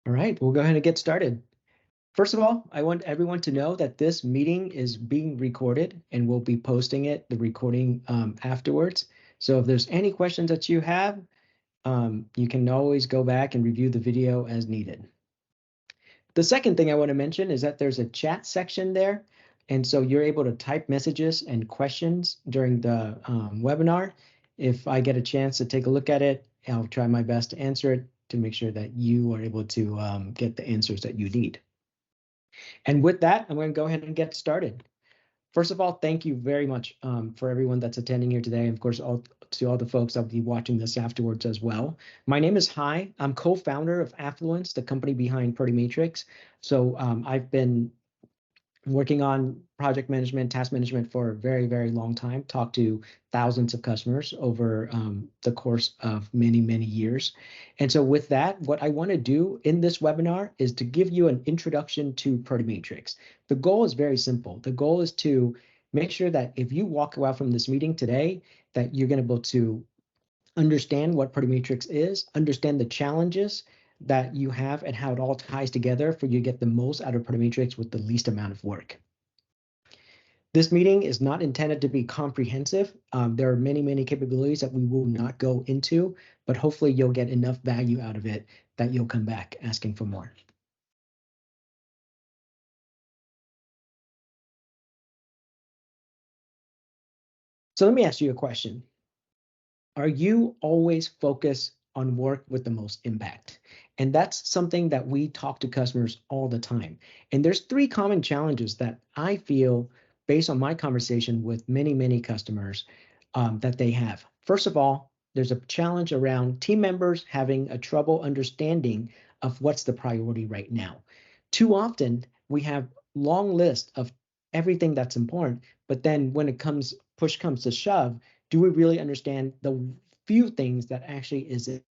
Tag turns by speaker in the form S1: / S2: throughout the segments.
S1: All right, we'll go ahead and get started. First of all, I want everyone to know that this meeting is being recorded and we'll be posting the recording afterwards. So if there's any questions that you have, you can always go back and review the video as needed. The second thing I want to mention is that there's a chat section there. And so you're able to type messages and questions during the webinar. If I get a chance to take a look at it, I'll try my best to answer it to make sure that you are able to get the answers that you need. And with that, I'm going to go ahead and get started. First of all, thank you very much for everyone that's attending here today. And of course, to all the folks that'll be watching this afterwards as well. My name is Hai. I'm co-founder of Affluence, the company behind Matrix. So I've been working on project management, task management for a very, very long time, talked to thousands of customers over the course of many, many years. And so with that, what I want to do in this webinar is to give you an introduction to Matrix. The goal is very simple. The goal is to make sure that if you walk away from this meeting today, that you're going to be able to understand what Matrix is, understand the challenges that you have and how it all ties together for you to get the most out of Matrix with the least amount of work. This meeting is not intended to be comprehensive. There are many, many capabilities that we will not go into, but hopefully you'll get enough value out of it that you'll come back asking for more. So let me ask you a question. Are you always focused on work with the most impact? And that's something that we talk to customers all the time. And there's three common challenges that I feel, based on my conversation with many, many customers, that they have. First of all, there's a challenge around team members having a trouble understanding of what's the priority right now. Too often, we have long lists of everything that's important, but then when push comes to shove, do we really understand the few things that actually is it?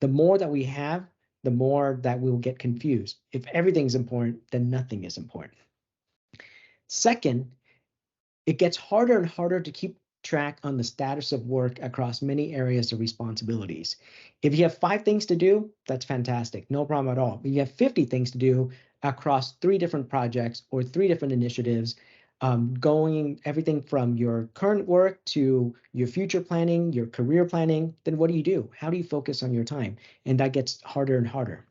S1: The more that we have, the more that we'll get confused. If everything's important, then nothing is important. Second, it gets harder and harder to keep track on the status of work across many areas of responsibilities. If you have 5 things to do, that's fantastic, no problem at all. But you have 50 things to do across 3 different projects or 3 different initiatives, going everything from your current work to your future planning, your career planning, then what do? How do you focus on your time? And that gets harder and harder.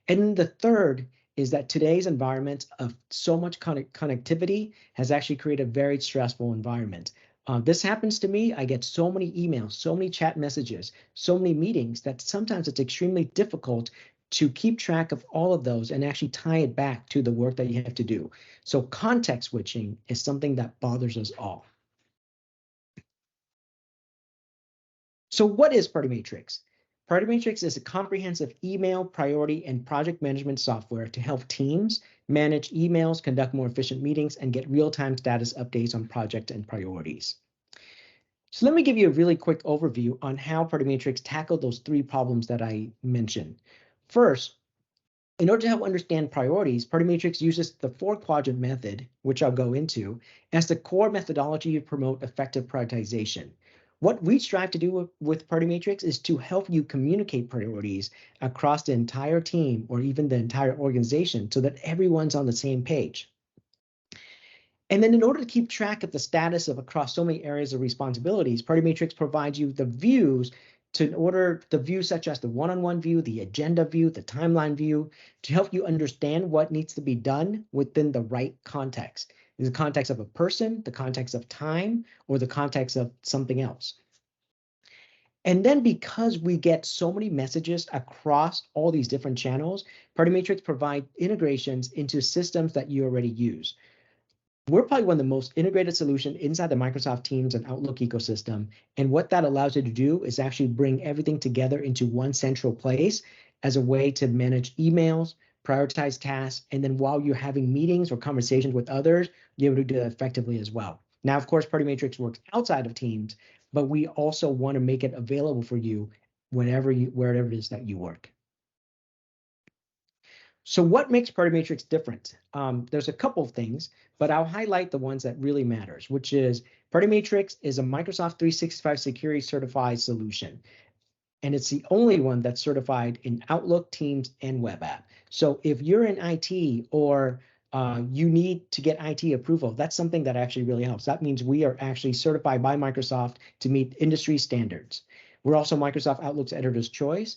S1: And the third is that today's environment of so much connectivity has actually created a very stressful environment. This happens to me. I get so many emails, so many chat messages, so many meetings that sometimes it's extremely difficult to keep track of all of those and actually tie it back to the work that you have to do. So context switching is something that bothers us all. So what is Matrix? Matrix is a comprehensive email, priority, and project management software to help teams manage emails, conduct more efficient meetings, and get real-time status updates on projects and priorities. So let me give you a really quick overview on how Matrix tackled those 3 problems that I mentioned. First, in order to help understand priorities, Matrix uses the 4-quadrant method, which I'll go into, as the core methodology to promote effective prioritization. What we strive to do with Matrix is to help you communicate priorities across the entire team or even the entire organization so that everyone's on the same page. And then in order to keep track of the status of across so many areas of responsibilities, Matrix provides you the views the views such as the one-on-one view, the agenda view, the timeline view, to help you understand what needs to be done within the right context. In the context of a person, the context of time, or the context of something else. And then because we get so many messages across all these different channels, Matrix provides integrations into systems that you already use. We're probably one of the most integrated solutions inside the Microsoft Teams and Outlook ecosystem. And what that allows you to do is actually bring everything together into one central place as a way to manage emails, prioritize tasks, and then while you're having meetings or conversations with others, you're able to do that effectively as well. Now, of course, Matrix works outside of Teams, but we also want to make it available for you wherever it is that you work. So what makes Matrix different? There's a couple of things, but I'll highlight the ones that really matters, which is Matrix is a Microsoft 365 security certified solution. and it's the only one that's certified in Outlook, Teams, and Web App. So if you're in IT or you need to get IT approval, that's something that actually really helps. That means we are actually certified by Microsoft to meet industry standards. We're also Microsoft Outlook's editor's choice.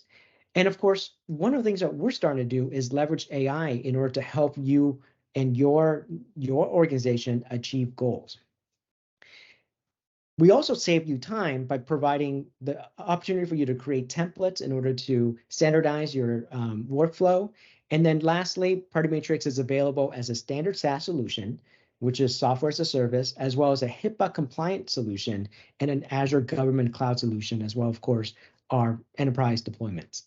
S1: And of course, one of the things that we're starting to do is leverage AI in order to help you and your organization achieve goals. We also save you time by providing the opportunity for you to create templates in order to standardize your workflow. And then lastly, Party Matrix is available as a standard SaaS solution, which is software as a service, as well as a HIPAA compliant solution and an Azure government cloud solution, as well, of course, our enterprise deployments.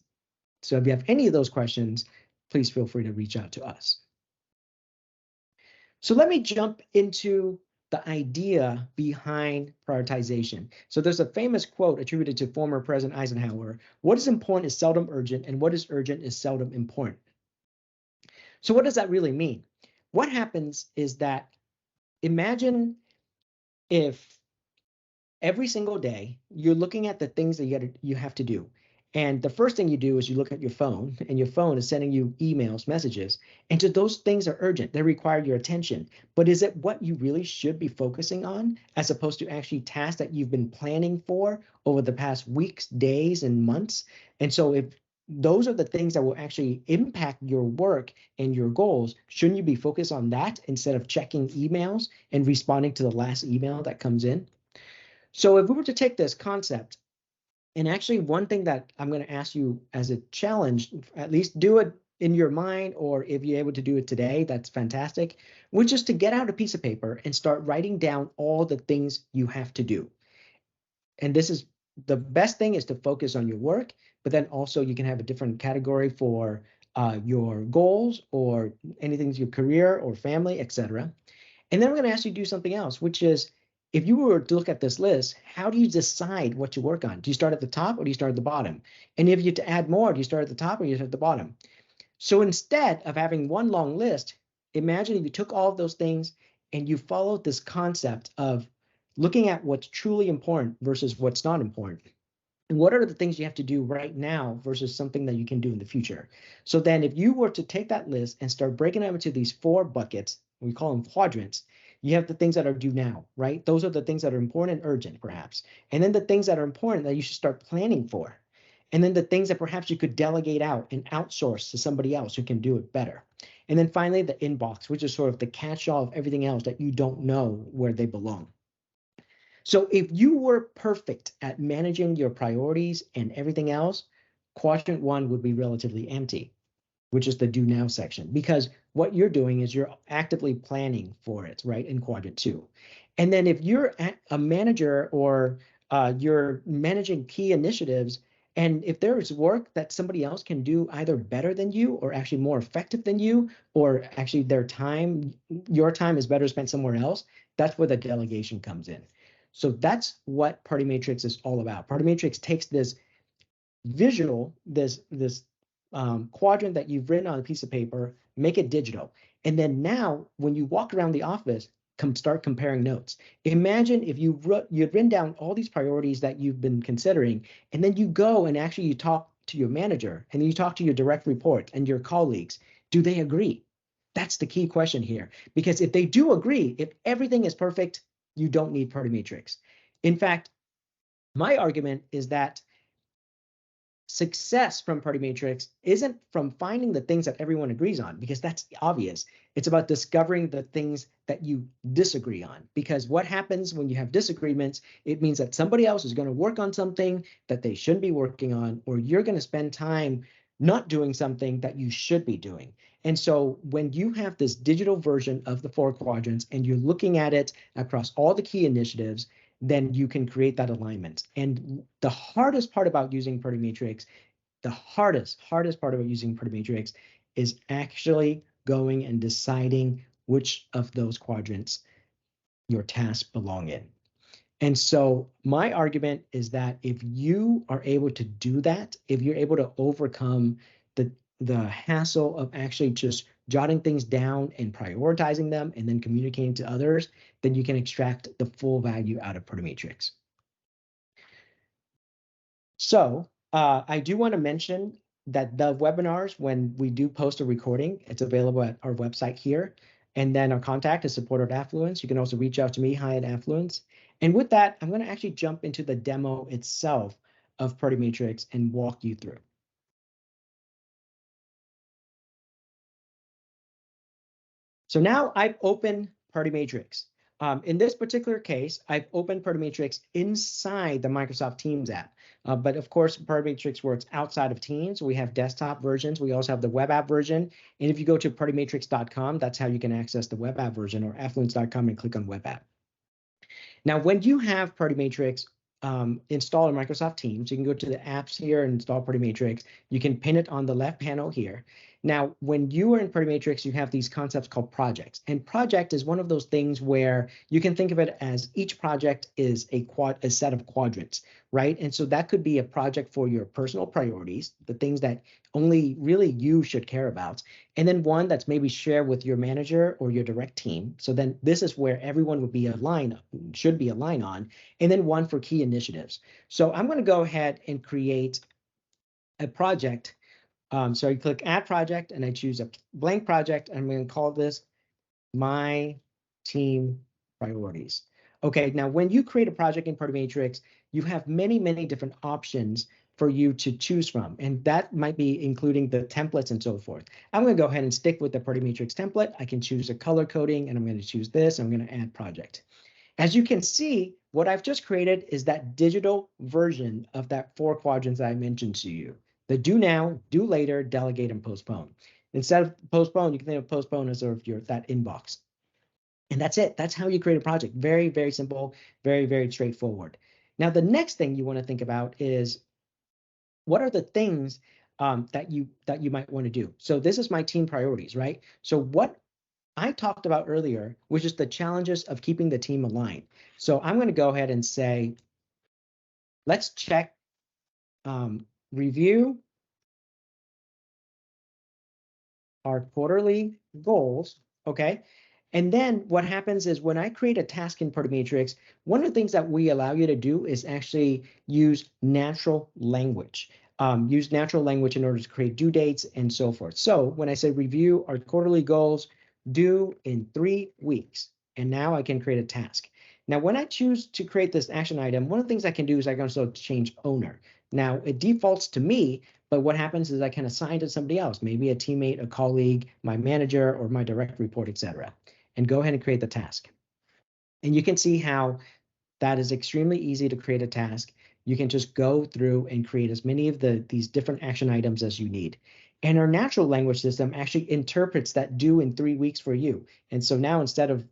S1: So if you have any of those questions, please feel free to reach out to us. So let me jump into the idea behind prioritization. So there's a famous quote attributed to former President Eisenhower: "What is important is seldom urgent, and what is urgent is seldom important." So what does that really mean? What happens is that, imagine if every single day you're looking at the things that you have to do. And the first thing you do is you look at your phone, and your phone is sending you emails, messages, and so those things are urgent. They require your attention. But is it what you really should be focusing on, as opposed to actually tasks that you've been planning for over the past weeks, days, and months? And so if those are the things that will actually impact your work and your goals, shouldn't you be focused on that instead of checking emails and responding to the last email that comes in? So if we were to take this concept, and actually one thing that I'm going to ask you as a challenge, at least do it in your mind, or if you're able to do it today, that's fantastic, which is to get out a piece of paper and start writing down all the things you have to do. And this is the best thing, is to focus on your work, but then also you can have a different category for your goals or anything, your career or family, etc. And then I'm going to ask you to do something else, which is, if you were to look at this list, how do you decide what to work on? Do you start at the top or do you start at the bottom? And if you to add more, do you start at the top or you start at the bottom? So instead of having one long list, imagine if you took all of those things and you followed this concept of looking at what's truly important versus what's not important. And what are the things you have to do right now versus something that you can do in the future? So then if you were to take that list and start breaking them into these 4 buckets, we call them quadrants, you have the things that are due now, right? Those are the things that are important and urgent, perhaps. And then the things that are important that you should start planning for. And then the things that perhaps you could delegate out and outsource to somebody else who can do it better. And then finally, the inbox, which is sort of the catch-all of everything else that you don't know where they belong. So if you were perfect at managing your priorities and everything else, quadrant 1 would be relatively empty, which is the do now section, because what you're doing is you're actively planning for it, right, in quadrant 2. And then if you're a manager or you're managing key initiatives, and if there is work that somebody else can do either better than you or actually more effective than you, or actually your time is better spent somewhere else, that's where the delegation comes in. So that's what Party Matrix is all about. Party Matrix takes this visual, this quadrant that you've written on a piece of paper, make it digital. And then now when you walk around the office, start comparing notes. Imagine if you've written down all these priorities that you've been considering, and then you go and actually you talk to your manager, and then you talk to your direct report and your colleagues. Do they agree? That's the key question here. Because if they do agree, if everything is perfect, you don't need Party Matrix. In fact, my argument is that success from Party Matrix isn't from finding the things that everyone agrees on, because that's obvious. It's about discovering the things that you disagree on, because what happens when you have disagreements, it means that somebody else is going to work on something that they shouldn't be working on, or you're going to spend time not doing something that you should be doing. And so when you have this digital version of the 4 quadrants and you're looking at it across all the key initiatives, then you can create that alignment. And the hardest part about using Party Matrix, the hardest part about using Party Matrix is actually going and deciding which of those quadrants your tasks belong in. And so my argument is that if you are able to do that, if you're able to overcome the hassle of actually just jotting things down and prioritizing them and then communicating to others, then you can extract the full value out of Party Matrix. So I do want to mention that the webinars, when we do post a recording, it's available at our website here. And then our contact is support at Affluence. You can also reach out to me, hi at Affluence. And with that, I'm going to actually jump into the demo itself of Party Matrix and walk you through. So now I've opened Party Matrix. In this particular case, I've opened Party Matrix inside the Microsoft Teams app. But of course, Party Matrix works outside of Teams. We have desktop versions. We also have the web app version. And if you go to partymatrix.com, that's how you can access the web app version, or affluence.com and click on web app. Now, when you have Party Matrix installed in Microsoft Teams, you can go to the apps here and install Party Matrix. You can pin it on the left panel here. Now, when you are in Party Matrix, you have these concepts called projects. And project is one of those things where you can think of it as each project is a set of quadrants, right? And so that could be a project for your personal priorities, the things that only really you should care about. And then one that's maybe shared with your manager or your direct team. So then this is where everyone would be aligned, should be aligned on. And then one for key initiatives. So I'm going to go ahead and create a project. So I click add project and I choose a blank project. And I'm going to call this my team priorities. Okay, now when you create a project in Party Matrix, you have many, many different options for you to choose from. And that might be including the templates and so forth. I'm going to go ahead and stick with the Party Matrix template. I can choose a color coding and I'm going to choose this. I'm going to add project. As you can see, what I've just created is that digital version of that 4 quadrants I mentioned to you. The do now, do later, delegate, and postpone. Instead of postpone, you can think of postpone as sort of that inbox. And that's it. That's how you create a project. Very, very simple, very, very straightforward. Now, the next thing you want to think about is what are the things that you might want to do. So this is my team priorities, right? So what I talked about earlier, which is the challenges of keeping the team aligned. So I'm going to go ahead and say, let's check review our quarterly goals, okay? And then what happens is when I create a task in Party Matrix, one of the things that we allow you to do is actually use natural language. Use natural language in order to create due dates and so forth. So when I say review our quarterly goals, due in 3 weeks, and now I can create a task. Now, when I choose to create this action item, one of the things I can do is I can also change owner. Now, it defaults to me, but what happens is I can assign to somebody else, maybe a teammate, a colleague, my manager, or my direct report, etc., and go ahead and create the task. And you can see how that is extremely easy to create a task. You can just go through and create as many of these different action items as you need. And our natural language system actually interprets that due in 3 weeks for you. And so now instead of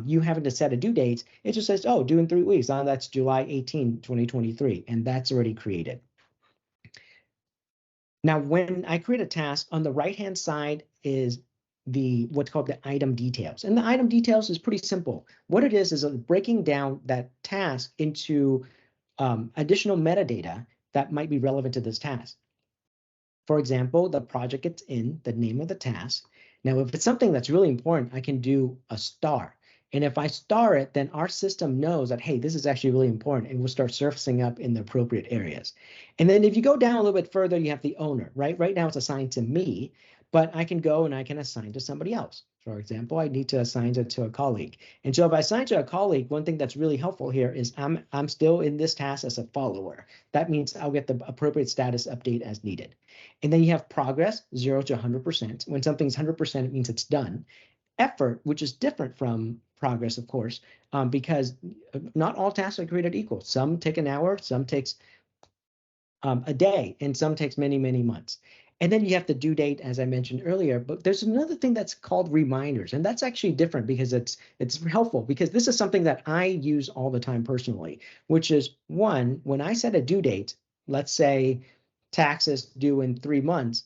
S1: you having to set a due date, it just says, oh, due in 3 weeks. Oh, that's July 18, 2023. And that's already created. Now, when I create a task, on the right-hand side is what's called the item details. And the item details is pretty simple. What it is breaking down that task into additional metadata that might be relevant to this task. For example, the project it's in, the name of the task. Now, if it's something that's really important, I can do a star. And if I star it, then our system knows that, hey, this is actually really important, and will start surfacing up in the appropriate areas. And then if you go down a little bit further, you have the owner, right? Right now it's assigned to me, but I can go and I can assign to somebody else. For example, I need to assign it to a colleague. And so if I assign to a colleague, one thing that's really helpful here is I'm still in this task as a follower. That means I'll get the appropriate status update as needed. And then you have progress, 0 to 100%. When something's 100%, it means it's done. Effort, which is different from progress, of course, because not all tasks are created equal. Some take an hour, some takes a day, and some takes many, many months. And then you have the due date, as I mentioned earlier, but there's another thing that's called reminders, and that's actually different because it's helpful, because this is something that I use all the time personally, which is one, when I set a due date, let's say taxes due in 3 months,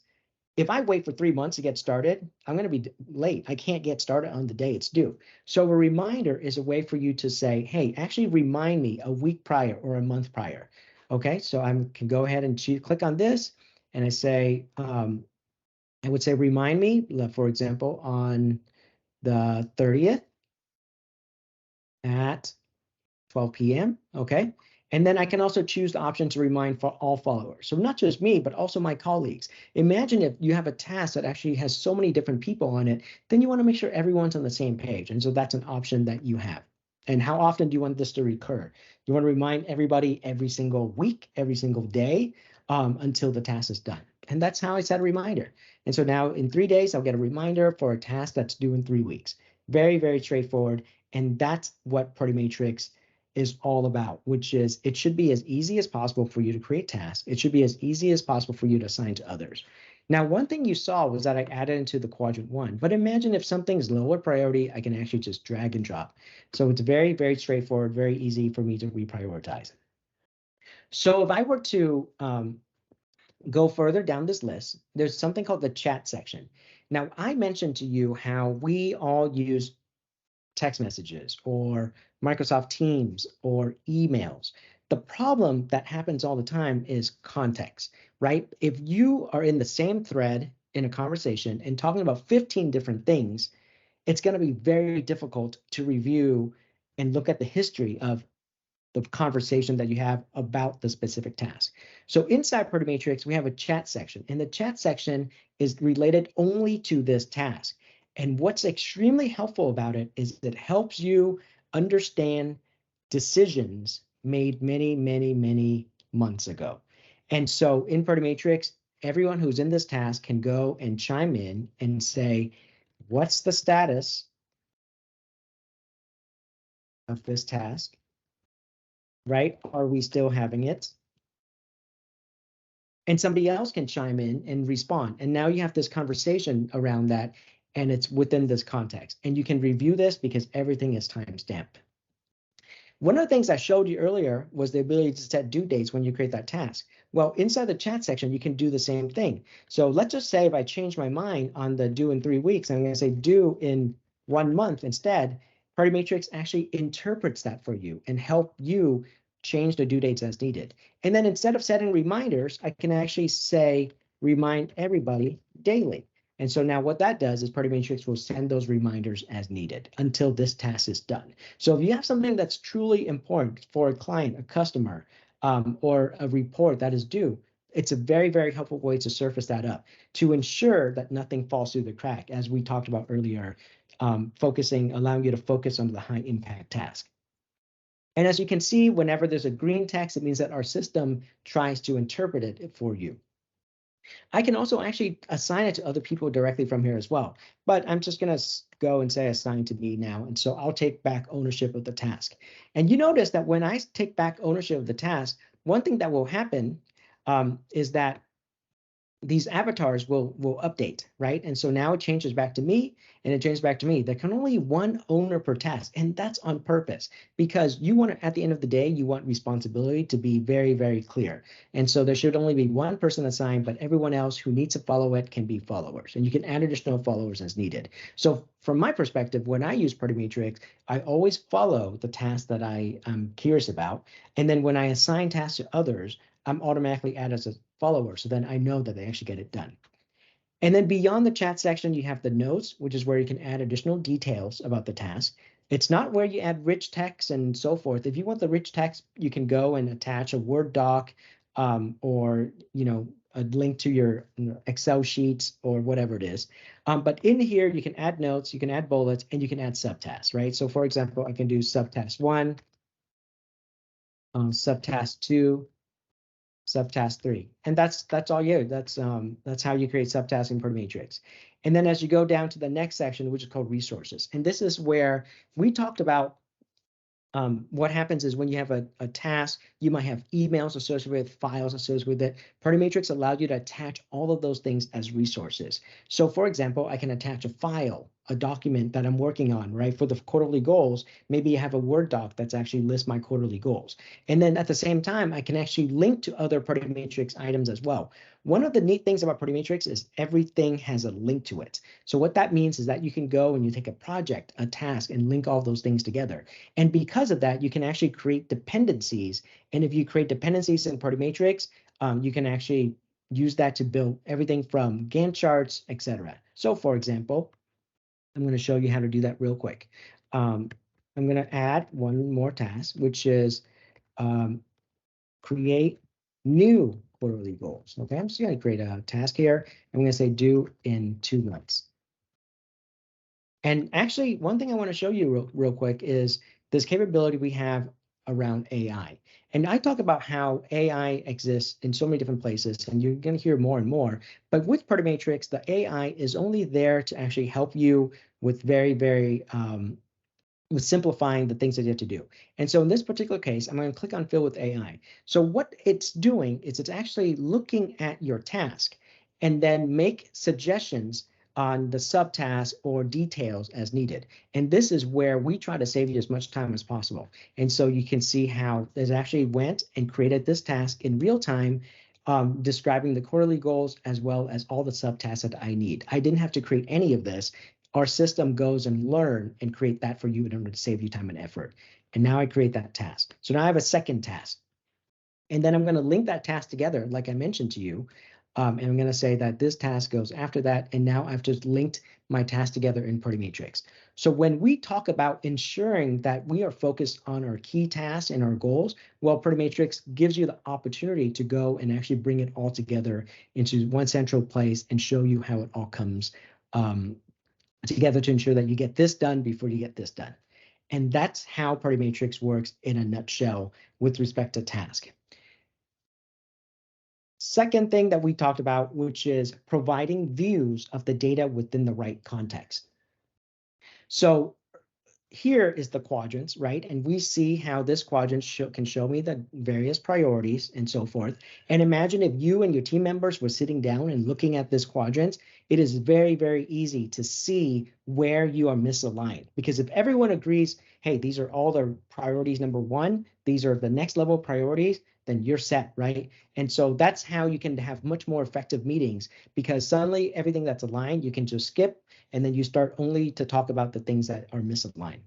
S1: if I wait for 3 months to get started, I'm going to be late. I can't get started on the day it's due. So a reminder is a way for you to say, hey, actually remind me a week prior or a month prior. Okay, so I can go ahead and click on this, and I say, I would say remind me, for example, on the 30th at 12 p.m. Okay, And then I can also choose the option to remind for all followers. So not just me, but also my colleagues. Imagine if you have a task that actually has so many different people on it, then you want to make sure everyone's on the same page. And so that's an option that you have. And how often do you want this to recur? You want to remind everybody every single week, every single day, until the task is done. And that's how I set a reminder. And so now in 3 days, I'll get a reminder for a task that's due in 3 weeks. Very, very straightforward. And that's what Party Matrix is all about, which is it should be as easy as possible for you to create tasks. It should be as easy as possible for you to assign to others. Now, one thing you saw was that I added into the quadrant 1, but imagine if something's lower priority, I can actually just drag and drop. So it's very, very straightforward, very easy for me to reprioritize. So if I were to go further down this list, there's something called the chat section. Now, I mentioned to you how we all use text messages or Microsoft Teams or emails. The problem that happens all the time is context, right? If you are in the same thread in a conversation and talking about 15 different things, it's going to be very difficult to review and look at the history of the conversation that you have about the specific task. So inside Party Matrix, we have a chat section, and the chat section is related only to this task. And what's extremely helpful about it is it helps you understand decisions made many, many, many months ago. And so in Party Matrix, everyone who's in this task can go and chime in and say, what's the status of this task? Right? Are we still having it? And somebody else can chime in and respond. And now you have this conversation around that, and it's within this context. And you can review this because everything is timestamped. One of the things I showed you earlier was the ability to set due dates when you create that task. Well, inside the chat section, you can do the same thing. So let's just say if I change my mind on the due in 3 weeks, I'm going to say due in 1 month instead. Party Matrix actually interprets that for you and help you change the due dates as needed. And then instead of setting reminders, I can actually say remind everybody daily. And so now what that does is Party Matrix will send those reminders as needed until this task is done. So if you have something that's truly important for a client, a customer, or a report that is due, it's a very, very helpful way to surface that up to ensure that nothing falls through the crack, as we talked about earlier, allowing you to focus on the high impact task. And as you can see, whenever there's a green text, it means that our system tries to interpret it for you. I can also actually assign it to other people directly from here as well, but I'm just going to go and say assign to me now. And so I'll take back ownership of the task. And you notice that when I take back ownership of the task, one thing that will happen is that these avatars will update, right? And so now it changes back to me, and it changes back to me. There can only one owner per task, and that's on purpose because you want to, at the end of the day, you want responsibility to be very, very clear. And so there should only be one person assigned, but everyone else who needs to follow it can be followers, and you can add additional followers as needed. So from my perspective, when I use Party Matrix, I always follow the task that I am curious about. And then when I assign tasks to others, I'm automatically added as a follower. So then I know that they actually get it done. And then beyond the chat section, you have the notes, which is where you can add additional details about the task. It's not where you add rich text and so forth. If you want the rich text, you can go and attach a Word doc or a link to your Excel sheets or whatever it is. But in here, you can add notes, you can add bullets, and you can add subtasks, right? So for example, I can do subtask 1, subtask 2, subtask 3, and that's all you. That's how you create subtasks in Party Matrix. And then as you go down to the next section, which is called resources, and this is where we talked about what happens is when you have a task, you might have emails associated with, files associated with it. Party Matrix allowed you to attach all of those things as resources. So for example, I can attach a file, a document that I'm working on, right? For the quarterly goals, maybe you have a Word doc that's actually lists my quarterly goals. And then at the same time, I can actually link to other Party Matrix items as well. One of the neat things about Party Matrix is everything has a link to it. So what that means is that you can go and you take a project, a task, and link all those things together. And because of that, you can actually create dependencies. And if you create dependencies in Party Matrix, you can actually use that to build everything from Gantt charts, etc. So for example, I'm going to show you how to do that real quick. I'm going to add one more task, which is create new quarterly goals. Okay, I'm just going to create a task here. I'm going to say due in 2 months. And actually, one thing I want to show you real quick is this capability we have around AI. And I talk about how AI exists in so many different places, and you're going to hear more and more. But with Matrix, the AI is only there to actually help you with with simplifying the things that you have to do. And so in this particular case, I'm going to click on Fill with AI. So what it's doing is it's actually looking at your task and then make suggestions on the subtask or details as needed. And this is where we try to save you as much time as possible. And so you can see how it actually went and created this task in real time, describing the quarterly goals as well as all the subtasks that I need. I didn't have to create any of this. Our system goes and learn and create that for you in order to save you time and effort. And now I create that task. So now I have a second task. And then I'm going to link that task together, like I mentioned to you. And I'm going to say that this task goes after that. And now I've just linked my task together in Matrix. So when we talk about ensuring that we are focused on our key tasks and our goals, well, Matrix gives you the opportunity to go and actually bring it all together into one central place and show you how it all comes together to ensure that you get this done before you get this done. And that's how Matrix works in a nutshell with respect to task. Second thing that we talked about, which is providing views of the data within the right context. So here is the quadrants, right? And we see how this quadrant can show me the various priorities and so forth. And imagine if you and your team members were sitting down and looking at this quadrant, it is very, very easy to see where you are misaligned. Because if everyone agrees, hey, these are all the priorities number 1, these are the next level priorities, then you're set, right? And so that's how you can have much more effective meetings, because suddenly everything that's aligned, you can just skip, and then you start only to talk about the things that are misaligned.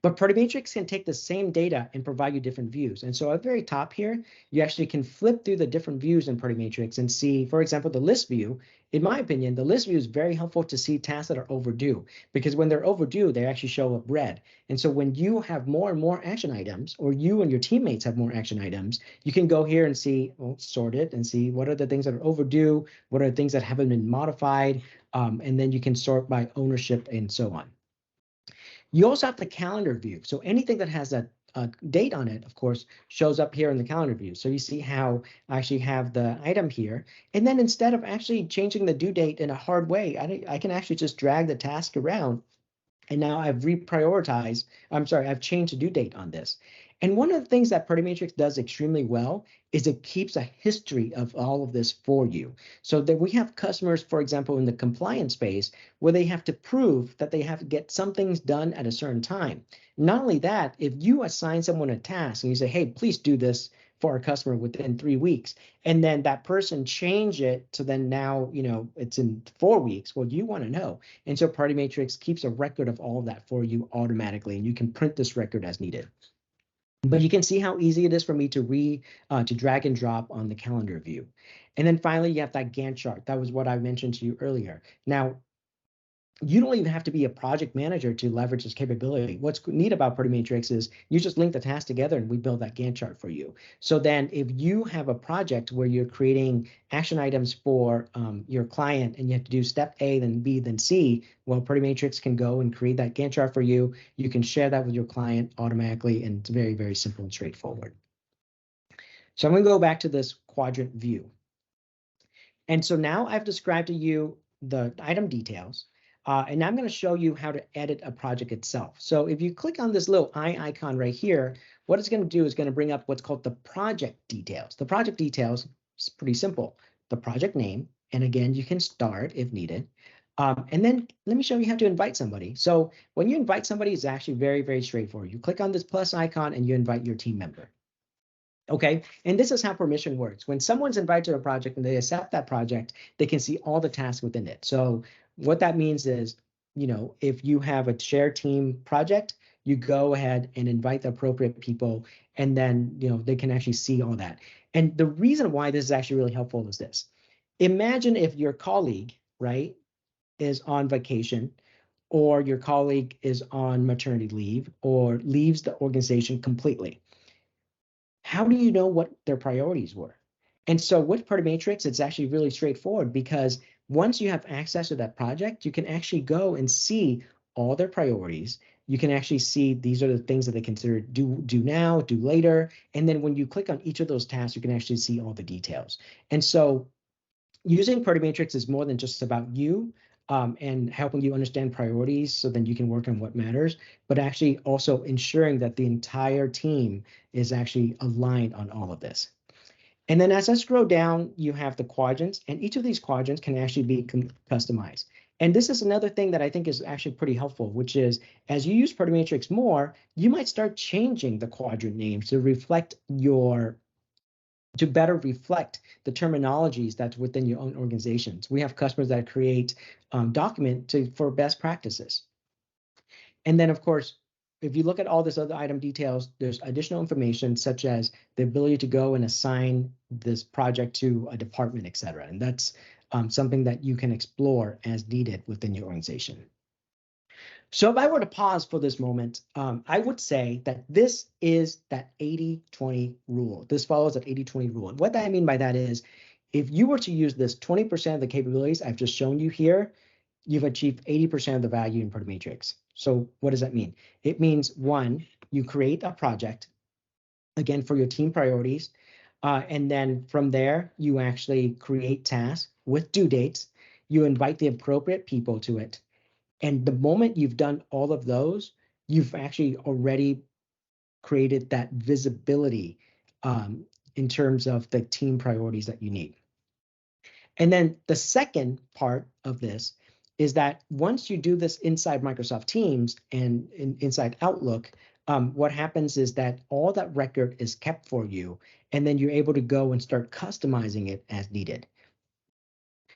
S1: But Matrix can take the same data and provide you different views. And so at the very top here, you actually can flip through the different views in Matrix and see, for example, the list view. In my opinion, the list view is very helpful to see tasks that are overdue, because when they're overdue, they actually show up red. And so when you have more and more action items, or you and your teammates have more action items, you can go here and see, well, sort it and see what are the things that are overdue, what are the things that haven't been modified, and then you can sort by ownership and so on. You also have the calendar view. So anything that has a date on it, of course, shows up here in the calendar view. So you see how I actually have the item here. And then instead of actually changing the due date in a hard way, I can actually just drag the task around. And now I've reprioritized, I've changed the due date on this. And one of the things that Matrix does extremely well is it keeps a history of all of this for you. So that we have customers, for example, in the compliance space, where they have to prove that they have to get some things done at a certain time. Not only that, if you assign someone a task and you say, hey, please do this for our customer within 3 weeks, and then that person change it to then now, it's in 4 weeks, well, you want to know. And so Matrix keeps a record of all of that for you automatically, and you can print this record as needed. But you can see how easy it is for me to drag and drop on the calendar view. And then finally, you have that Gantt chart. That was what I mentioned to you earlier. Now, you don't even have to be a project manager to leverage this capability. What's neat about Matrix is you just link the tasks together and we build that Gantt chart for you. So then if you have a project where you're creating action items for your client and you have to do step A, then B, then C, well, Matrix can go and create that Gantt chart for you. You can share that with your client automatically, and it's very, very simple and straightforward. So I'm going to go back to this quadrant view. And so now I've described to you the item details. And I'm going to show you how to edit a project itself. So if you click on this little eye icon right here, what it's going to do is going to bring up what's called the project details. The project details is pretty simple. The project name, and again, you can start if needed. And then let me show you how to invite somebody. So when you invite somebody, it's actually very, very straightforward. You click on this plus icon and you invite your team member. Okay, and this is how permission works. When someone's invited to a project and they accept that project, they can see all the tasks within it. So what that means is, if you have a shared team project, you go ahead and invite the appropriate people, and then, they can actually see all that. And the reason why this is actually really helpful is this. Imagine if your colleague, right, is on vacation, or your colleague is on maternity leave, or leaves the organization completely. how do you know what their priorities were? And so with Party Matrix, it's actually really straightforward because once you have access to that project, you can actually go and see all their priorities. You can actually see these are the things that they consider do now, do later. And then when you click on each of those tasks, you can actually see all the details. And so using Party Matrix is more than just about you and helping you understand priorities so then you can work on what matters, but actually also ensuring that the entire team is actually aligned on all of this. And then as I scroll down, you have the quadrants, and each of these quadrants can actually be customized. And this is another thing that I think is actually pretty helpful, which is as you use Party Matrix more, you might start changing the quadrant names to reflect to better reflect the terminologies that's within your own organizations. We have customers that create document for best practices. And then, of course, if you look at all this other item details, there's additional information such as the ability to go and assign this project to a department, et cetera. And that's something that you can explore as needed within your organization. So if I were to pause for this moment, I would say that this is that 80-20 rule. This follows that 80-20 rule. And what I mean by that is, if you were to use this 20% of the capabilities I've just shown you here, you've achieved 80% of the value in Party Matrix. So what does that mean? It means, one, you create a project, again, for your team priorities. And then from there, you actually create tasks with due dates. You invite the appropriate people to it. And the moment you've done all of those, you've actually already created that visibility in terms of the team priorities that you need. And then the second part of this is that once you do this inside Microsoft Teams and inside Outlook, what happens is that all that record is kept for you, and then you're able to go and start customizing it as needed.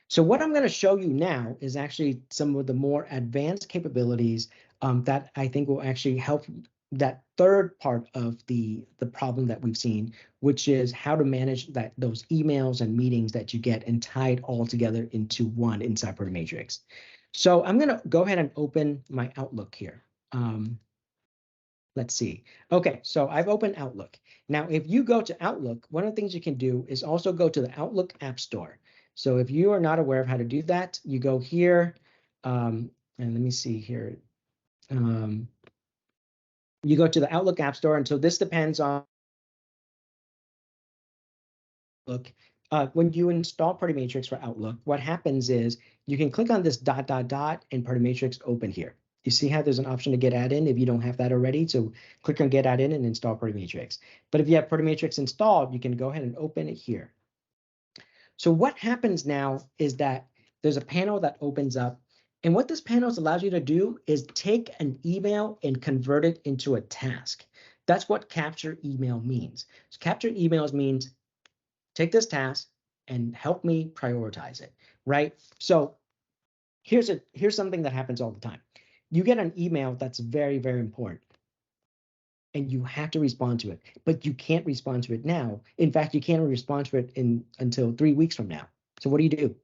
S1: So what I'm going to show you now is actually some of the more advanced capabilities that I think will actually help that third part of the problem that we've seen, which is how to manage those emails and meetings that you get and tie it all together into one inside Party Matrix. So I'm going to go ahead and open my Outlook here. Let's see. Okay, so I've opened Outlook. Now, if you go to Outlook, one of the things you can do is also go to the Outlook App Store. So if you are not aware of how to do that, you go here, and let me see here. You go to the Outlook App Store, and so this depends on Outlook. When you install Party Matrix for Outlook, what happens is you can click on this ... and Party Matrix open here. You see how there's an option to get add-in if you don't have that already. So click on get add-in and install Party Matrix. But if you have Party Matrix installed, you can go ahead and open it here. So what happens now is that there's a panel that opens up. And what this panel allows you to do is take an email and convert it into a task. That's what capture email means. So capture emails means take this task and help me prioritize it, right? So here's something that happens all the time. You get an email that's very, very important, and you have to respond to it, but you can't respond to it now. In fact, you can't respond to it until 3 weeks from now. So what do?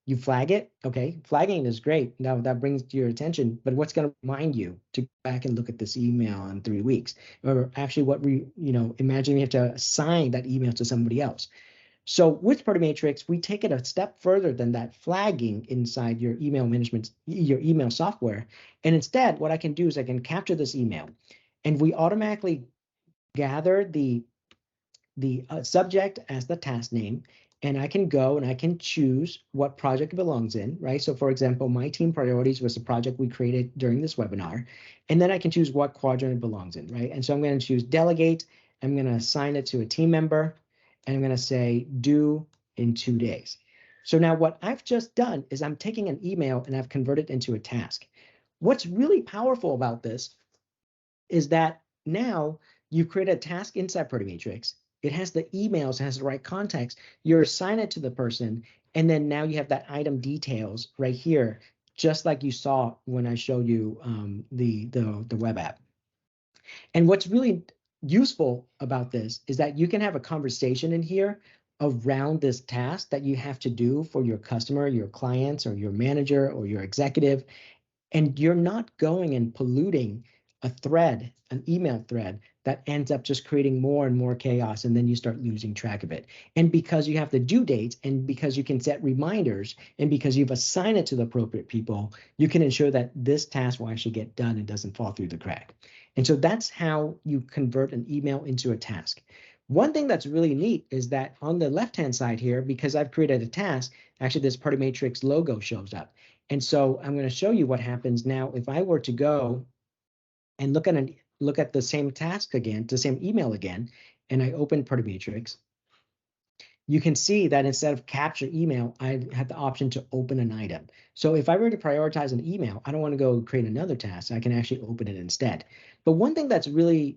S1: You flag it, okay? Flagging is great. Now that brings to your attention, but what's going to remind you to go back and look at this email in 3 weeks? Or actually imagine you have to assign that email to somebody else. So with Party Matrix, we take it a step further than that flagging inside your email management, your email software. And instead, what I can do is I can capture this email, and we automatically gather the subject as the task name, and I can go and I can choose what project it belongs in, right? So for example, my team priorities was the project we created during this webinar, and then I can choose what quadrant it belongs in, right? And so I'm going to choose delegate. I'm going to assign it to a team member, and I'm going to say due in 2 days. So now what I've just done is I'm taking an email and I've converted it into a task. What's really powerful about this is that now you've created a task inside Party Matrix. It has the emails, it has the right context. You're assigning it to the person, and then now you have that item details right here, just like you saw when I showed you the web app. And what's really useful about this is that you can have a conversation in here around this task that you have to do for your customer, your clients, or your manager, or your executive, and you're not going and polluting a thread, an email thread, that ends up just creating more and more chaos, and then you start losing track of it. And because you have the due dates, and because you can set reminders, and because you've assigned it to the appropriate people, you can ensure that this task will actually get done and doesn't fall through the crack. And so that's how you convert an email into a task. One thing that's really neat is that on the left-hand side here, because I've created a task, actually this Party Matrix logo shows up. And so I'm going to show you what happens now if I were to go and look at the same task again, the same email again, and I open Party Matrix. You can see that instead of capture email, I have the option to open an item. So if I were to prioritize an email, I don't want to go create another task. I can actually open it instead. But one thing that's really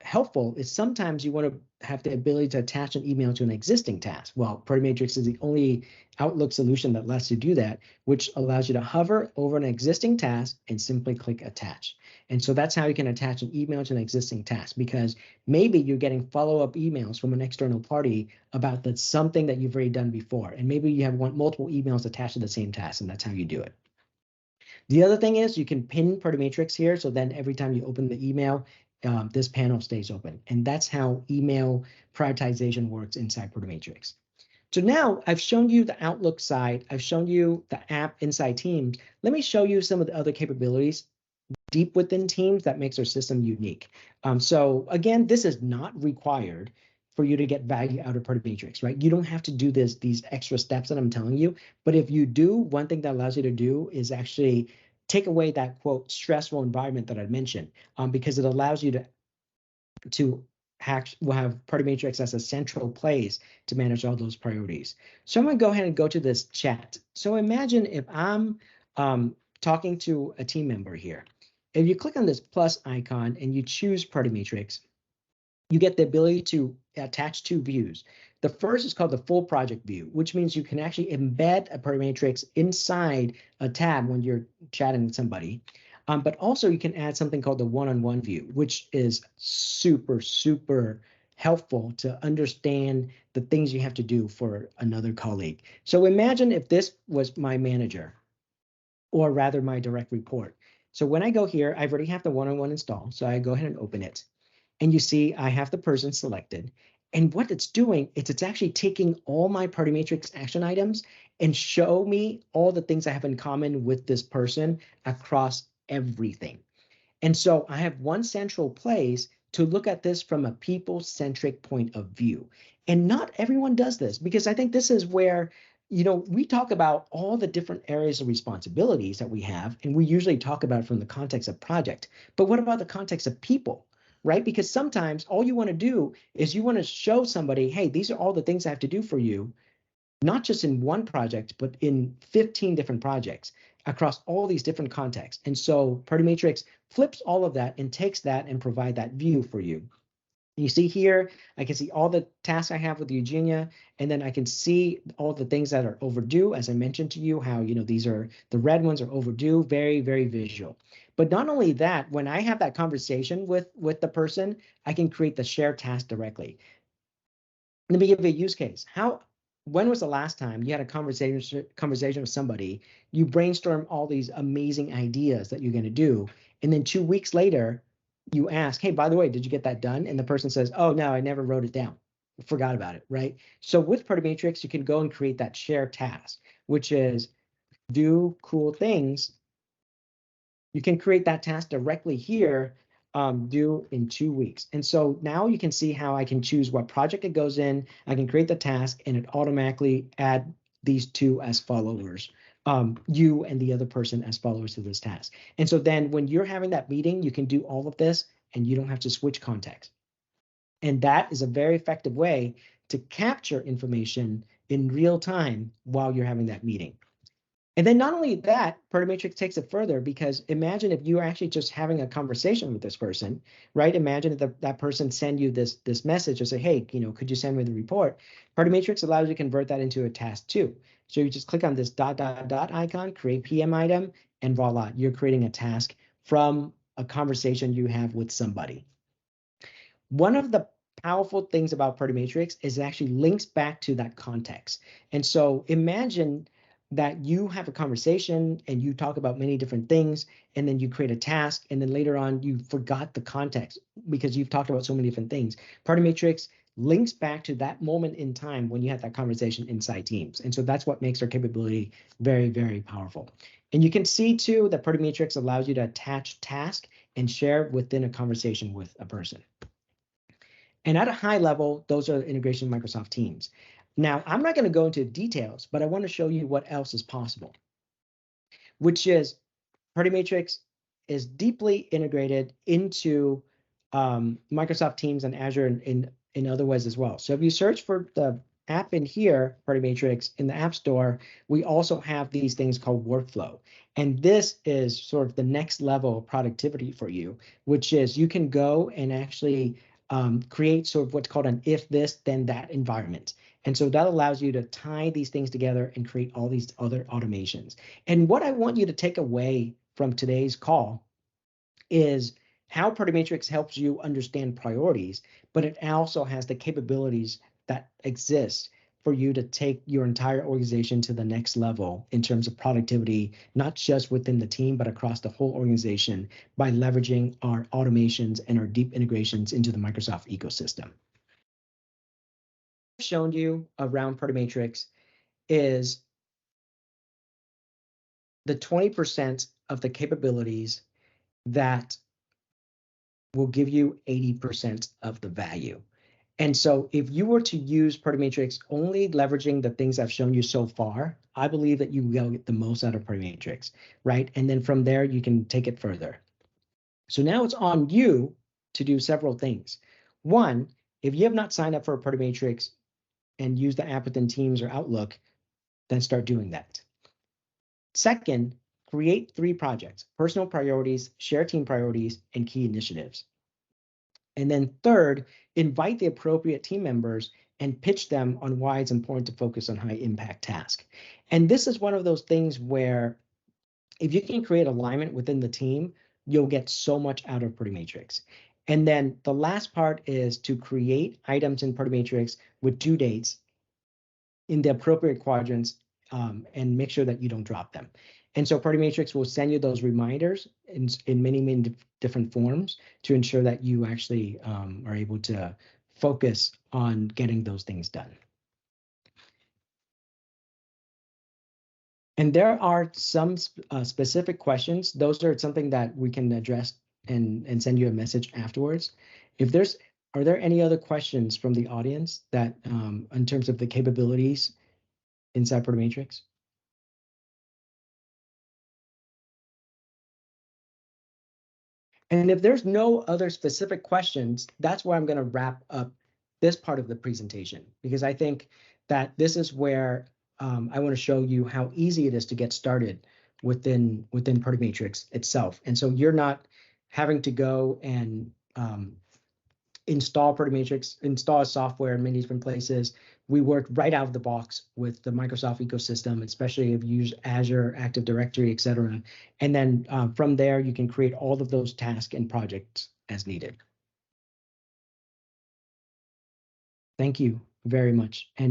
S1: helpful is sometimes you want to have the ability to attach an email to an existing task. Well, Party Matrix is the only Outlook solution that lets you do that, which allows you to hover over an existing task and simply click attach. And so that's how you can attach an email to an existing task, because maybe you're getting follow-up emails from an external party about something that you've already done before. And maybe you have multiple emails attached to the same task, and that's how you do it. The other thing is you can pin Party Matrix here. So then every time you open the email, this panel stays open. And that's how email prioritization works inside Party Matrix. So now I've shown you the Outlook side. I've shown you the app inside Teams. Let me show you some of the other capabilities deep within Teams that makes our system unique. So again, this is not required for you to get value out of Party Matrix, right? You don't have to do these extra steps that I'm telling you. But if you do, one thing that allows you to do is actually take away that, quote, stressful environment that I mentioned, because it allows you to have Party Matrix as a central place to manage all those priorities. So I'm going to go ahead and go to this chat. So imagine if I'm talking to a team member here. If you click on this plus icon and you choose Party Matrix, you get the ability to attach two views. The first is called the full project view, which means you can actually embed a Party Matrix inside a tab when you're chatting with somebody. But also you can add something called the one-on-one view, which is super, super helpful to understand the things you have to do for another colleague. So imagine if this was my manager, or rather my direct report. So when I go here, I already have the one-on-one installed. So I go ahead and open it. And you see I have the person selected. And what it's doing is it's actually taking all my Party Matrix action items and show me all the things I have in common with this person across everything. And so I have one central place to look at this from a people-centric point of view. And not everyone does this, because I think this is where, we talk about all the different areas of responsibilities that we have, and we usually talk about it from the context of project. But what about the context of people? Right? Because sometimes all you want to do is you want to show somebody, hey, these are all the things I have to do for you, not just in one project, but in 15 different projects across all these different contexts. And so Party Matrix flips all of that and takes that and provide that view for you. You see here, I can see all the tasks I have with Eugenia, and then I can see all the things that are overdue. As I mentioned to you, how, these are the red ones are overdue, very, very visual. But not only that, when I have that conversation with the person, I can create the shared task directly. Let me give you a use case. When was the last time you had a conversation with somebody, you brainstorm all these amazing ideas that you're going to do, and then 2 weeks later, you ask, hey, by the way, did you get that done? And the person says, oh, no, I never wrote it down. Forgot about it, right? So with Party Matrix, you can go and create that shared task, which is do cool things. You can create that task directly here, due in 2 weeks. And so now you can see how I can choose what project it goes in. I can create the task, and it automatically add these two as followers. You and the other person as followers to this task. And so then when you're having that meeting, you can do all of this and you don't have to switch context. And that is a very effective way to capture information in real time while you're having that meeting. And then not only that, Party Matrix takes it further, because imagine if you are actually just having a conversation with this person, right? Imagine if that person send you this message or say, hey, could you send me the report? Party Matrix allows you to convert that into a task too. So you just click on this ... icon, create PM item, and voila, you're creating a task from a conversation you have with somebody. One of the powerful things about Party Matrix is it actually links back to that context. And so imagine that you have a conversation and you talk about many different things, and then you create a task, and then later on you forgot the context because you've talked about so many different things. Party Matrix links back to that moment in time when you had that conversation inside Teams. And so that's what makes our capability very, very powerful. And you can see too that Party Matrix allows you to attach task and share within a conversation with a person. And at a high level, those are the integration with Microsoft Teams. Now, I'm not going to go into details, but I want to show you what else is possible, which is Party Matrix is deeply integrated into Microsoft Teams and Azure in other ways as well. So if you search for the app in here, Party Matrix, in the App Store, we also have these things called workflow. And this is sort of the next level of productivity for you, which is you can go and actually create sort of what's called an if this, then that environment. And so that allows you to tie these things together and create all these other automations. And what I want you to take away from today's call is how Party Matrix helps you understand priorities, but it also has the capabilities that exist for you to take your entire organization to the next level in terms of productivity, not just within the team, but across the whole organization by leveraging our automations and our deep integrations into the Microsoft ecosystem. I've shown you around Party Matrix is the 20% of the capabilities that will give you 80% of the value. And so if you were to use Party Matrix only leveraging the things I've shown you so far, I believe that you will get the most out of Party Matrix, right? And then from there, you can take it further. So now it's on you to do several things. One, if you have not signed up for a Party Matrix and use the app within Teams or Outlook, then start doing that. Second, create 3 projects: personal priorities, share team priorities, and key initiatives. And then third, invite the appropriate team members and pitch them on why it's important to focus on high impact tasks. And this is one of those things where if you can create alignment within the team, you'll get so much out of Party Matrix. And then the last part is to create items in Party Matrix with due dates in the appropriate quadrants and make sure that you don't drop them. And so Party Matrix will send you those reminders in many different forms to ensure that you actually are able to focus on getting those things done. And there are some specific questions. Those are something that we can address and send you a message afterwards. Are there any other questions from the audience that in terms of the capabilities inside Party Matrix? And if there's no other specific questions, that's where I'm going to wrap up this part of the presentation, because I think that this is where I want to show you how easy it is to get started within Party Matrix itself. And so you're not having to go and install Party Matrix, install software in many different places. We work right out of the box with the Microsoft ecosystem, especially if you use Azure, Active Directory, et cetera. And then from there, you can create all of those tasks and projects as needed. Thank you very much. And